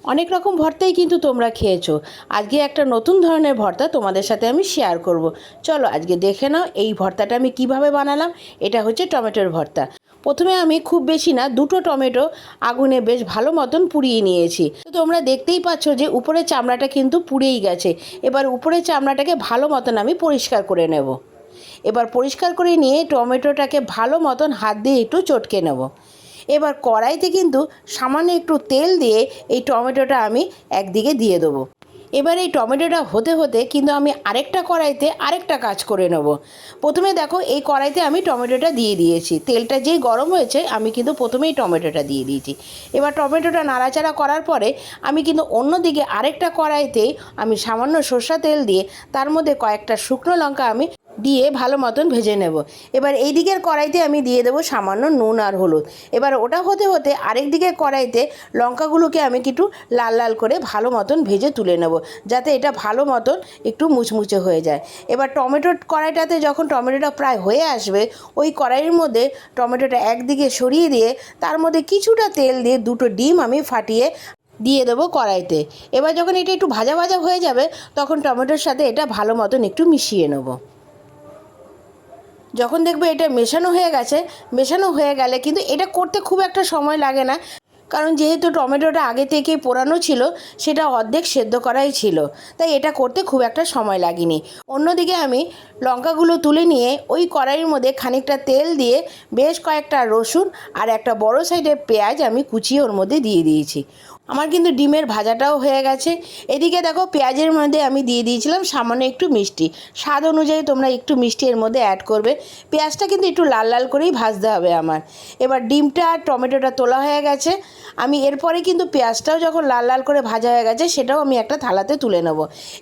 অনেক রকম ভর্তাই কিন্তু তোমরা খেয়েছো। আজকে একটা নতুন ধরনের ভর্তা তোমাদের সাথে আমি শেয়ার করব। চলো আজকে দেখে নাও এই ভর্তাটা আমি কিভাবে বানালাম। এটা হচ্ছে টমেটোর ভর্তা। প্রথমে আমি খুব বেশি না, দুটো টমেটো আগুনে বেশ ভালো মতন পুড়িয়ে নিয়েছি। তো তোমরা দেখতেই পাচ্ছ যে উপরের চামড়াটা কিন্তু পুড়েই গেছে। এবার উপরের চামড়াটাকে ভালো মতন আমি পরিষ্কার করে নেব। এবার পরিষ্কার করে নিয়ে টমেটোটাকে ভালো মতন হাত দিয়ে একটু চটকে নেব। এবার কড়াইতে কিন্তু সামান্য একটু তেল দিয়ে এই টমেটোটা আমি একদিকে দিয়ে দেবো। এবার এই টমেটোটা হতে হতে কিন্তু আমি আরেকটা কড়াইতে আরেকটা কাজ করে নেব। প্রথমে দেখো এই কড়াইতে আমি টমেটোটা দিয়ে দিয়েছি, তেলটা যেই গরম হয়েছে আমি কিন্তু প্রথমেই টমেটোটা দিয়ে দিয়েছি। এবার টমেটোটা নাড়াচাড়া করার পরে আমি কিন্তু অন্যদিকে আরেকটা কড়াইতে আমি সামান্য সরষা তেল দিয়ে তার মধ্যে কয়েকটা শুকনো লঙ্কা আমি দিয়ে ভালো মতন ভেজে নেব। এবার এই দিকের কড়াইতে আমি দিয়ে দেবো সামান্য নুন আর হলুদ। এবার ওটা হতে হতে আরেক দিকের কড়াইতে লঙ্কাগুলোকে আমি একটু লাল লাল করে ভালো মতন ভেজে তুলে নেব, যাতে এটা ভালো মতন একটু মুচমুচে হয়ে যায়। এবার টমেটোর কড়াইটাতে যখন টমেটোটা প্রায় হয়ে আসবে, ওই কড়াইয়ের মধ্যে টমেটোটা একদিকে সরিয়ে দিয়ে তার মধ্যে কিছুটা তেল দিয়ে দুটো ডিম আমি ফাটিয়ে দিয়ে দেবো কড়াইতে। এবার যখন এটা একটু ভাজা ভাজা হয়ে যাবে তখন টমেটোর সাথে এটা ভালো মতন একটু মিশিয়ে নেব। যখন দেখবে এটা মেশানো হয়ে গেলে কিন্তু এটা করতে খুব একটা সময় লাগে না, কারণ যেহেতু টমেটোটা আগে থেকেই পোড়ানো ছিল, সেটা অর্ধেক সেদ্ধ করাই ছিল, তাই এটা করতে খুব একটা সময় লাগেনি। অন্যদিকে আমি লঙ্কাগুলো তুলে নিয়ে ওই কড়াইয়ের মধ্যে খানিকটা তেল দিয়ে বেশ কয়েকটা রসুন আর একটা বড় সাইজের পেঁয়াজ আমি কুচিয়ে ওর মধ্যে দিয়ে দিয়েছি। আমার কিন্তু ডিমের ভাজাটাও হয়ে গেছে। এদিকে দেখো পেঁয়াজের মধ্যে আমি দিয়ে দিয়েছিলাম সামান্য একটু মিষ্টি। স্বাদ অনুযায়ী তোমরা একটু মিষ্টি এর মধ্যে অ্যাড করবে। পেঁয়াজটা কিন্তু একটু লাল লাল করেই ভাজতে হবে আমার। এবার ডিমটা আর টমেটোটা তোলা হয়ে গেছে। আমি এরপরে কিন্তু পেঁয়াজটাও যখন লাল লাল করে ভাজা হয়ে গেছে সেটাও আমি একটা থালাতে তুলে নেব।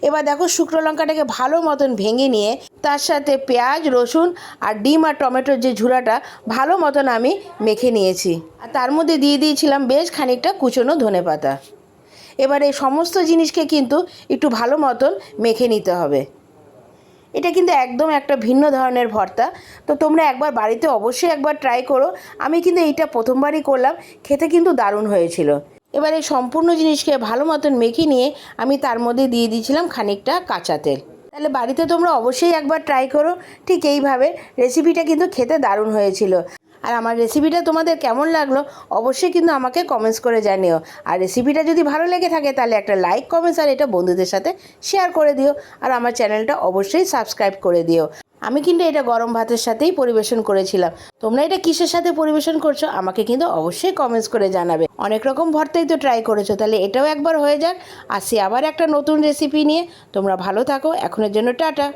এবার দেখো শুকনো লঙ্কাটাকে ভালো মতন ভেঙে নিয়ে তার সাথে পেঁয়াজ, রসুন আর ডিম আর টমেটোর যে ঝুড়াটা ভালো মতন আমি মেখে নিয়েছি। আর তার মধ্যে দিয়ে দিয়েছিলাম বেশ খানিকটা কুচনো ধনেপাতা। এবার এই সমস্ত জিনিসকে কিন্তু একটু ভালো মতন মেখে নিতে হবে। এটা কিন্তু একদম একটা ভিন্ন ধরনের ভর্তা। তো তোমরা একবার বাড়িতে অবশ্যই একবার ট্রাই করো। আমি কিন্তু এইটা প্রথমবারই করলাম, খেতে কিন্তু দারুণ হয়েছিল। এবার এই সম্পূর্ণ জিনিসকে ভালো মতন মেখে নিয়ে আমি তার মধ্যে দিয়ে দিয়েছিলাম খানিকটা কাঁচা তেল। তাহলে বাড়িতে তোমরা অবশ্যই একবার ট্রাই করো। ঠিক এইভাবে রেসিপিটা কিন্তু খেতে দারুণ হয়েছিল। আর আমার রেসিপিটা তোমাদের কেমন লাগলো অবশ্যই কিন্তু আমাকে কমেন্টস করে জানিও। আর রেসিপিটা যদি ভালো লেগে থাকে তাহলে একটা লাইক, কমেন্টস আর এটা বন্ধুদের সাথে শেয়ার করে দিও। আর আমার চ্যানেলটা অবশ্যই সাবস্ক্রাইব করে দিও। আমি কিন্তু এটা গরম ভাতের সাথেই পরিবেশন করেছিলাম। তোমরা এটা কিসের সাথে পরিবেশন করছো আমাকে কিন্তু অবশ্যই কমেন্টস করে জানাবে। অনেক রকম ভর্তাই তো ট্রাই করেছো, তাহলে এটাও একবার হয়ে যাক। আসি আবার একটা নতুন রেসিপি নিয়ে। তোমরা ভালো থাকো, এখনের জন্য টাটা।